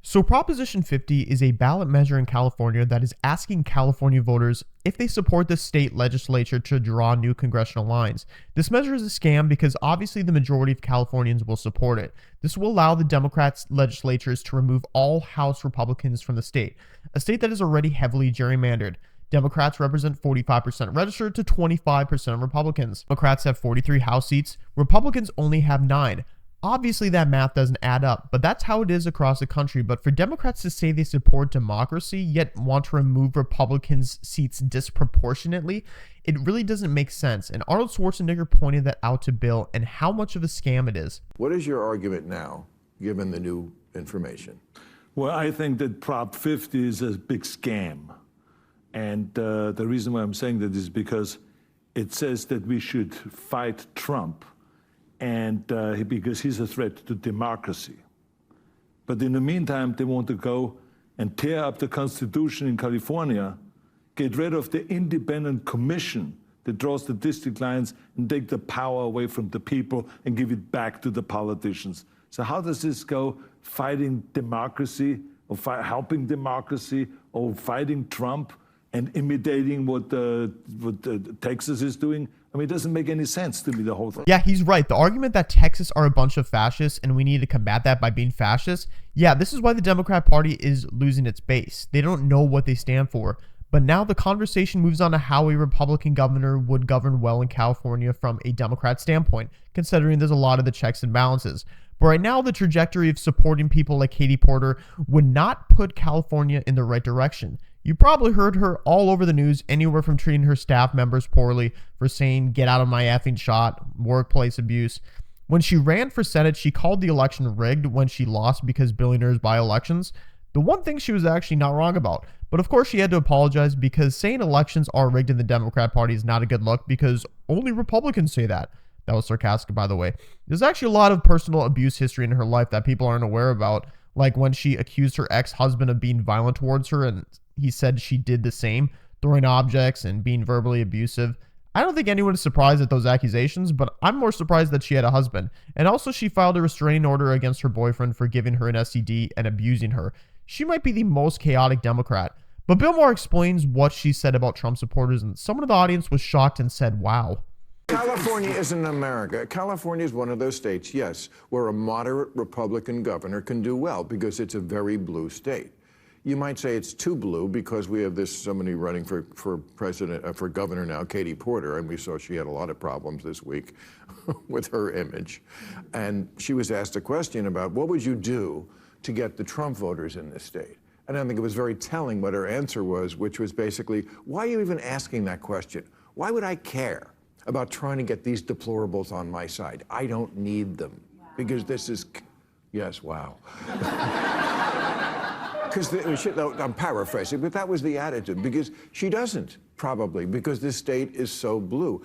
So Proposition 50 is a ballot measure in California that is asking California voters if they support the state legislature to draw new congressional lines. This measure is a scam because obviously the majority of Californians will support it. This will allow the Democrats' legislatures to remove all House Republicans from the state, a state that is already heavily gerrymandered. Democrats represent 45% registered to 25% of Republicans. Democrats have 43 House seats. Republicans only have 9. Obviously, that math doesn't add up, but that's how it is across the country. But for Democrats to say they support democracy, yet want to remove Republicans' seats disproportionately, it really doesn't make sense. And Arnold Schwarzenegger pointed that out to Bill and how much of a scam it is. What is your argument now, given the new information? Well, I think that Prop 50 is a big scam. And the reason why I'm saying that is because it says that we should fight Trump and because he's a threat to democracy. But in the meantime, they want to go and tear up the Constitution in California, get rid of the independent commission that draws the district lines and take the power away from the people and give it back to the politicians. So how does this go? Fighting democracy or helping democracy or fighting Trump and imitating what Texas is doing? I mean, it doesn't make any sense to me, the whole thing. Yeah, he's right. The argument that Texas are a bunch of fascists and we need to combat that by being fascists, yeah, this is why the Democrat Party is losing its base. They don't know what they stand for. But now the conversation moves on to how a Republican governor would govern well in California from a Democrat standpoint, considering there's a lot of the checks and balances. But right now, the trajectory of supporting people like Katie Porter would not put California in the right direction. You probably heard her all over the news, anywhere from treating her staff members poorly for saying, "get out of my effing shot," workplace abuse. When she ran for Senate, she called the election rigged when she lost because billionaires buy elections. The one thing she was actually not wrong about. But of course, she had to apologize because saying elections are rigged in the Democrat Party is not a good look because only Republicans say that. That was sarcastic, by the way. There's actually a lot of personal abuse history in her life that people aren't aware about, like when she accused her ex-husband of being violent towards her and he said she did the same, throwing objects and being verbally abusive. I don't think anyone is surprised at those accusations, but I'm more surprised that she had a husband. And also, she filed a restraining order against her boyfriend for giving her an STD and abusing her. She might be the most chaotic Democrat. But Bill Maher explains what she said about Trump supporters, and someone in the audience was shocked and said, "Wow." California isn't America. California is one of those states, yes, where a moderate Republican governor can do well because it's a very blue state. You might say it's too blue because we have somebody running for president, for governor now, Katie Porter, and we saw she had a lot of problems this week with her image. And she was asked a question about what would you do to get the Trump voters in this state? And I think it was very telling what her answer was, which was basically, why are you even asking that question? Why would I care about trying to get these deplorables on my side? I don't need them because this is, yes, wow. Because I'm paraphrasing, but that was the attitude, because she doesn't, probably, because this state is so blue.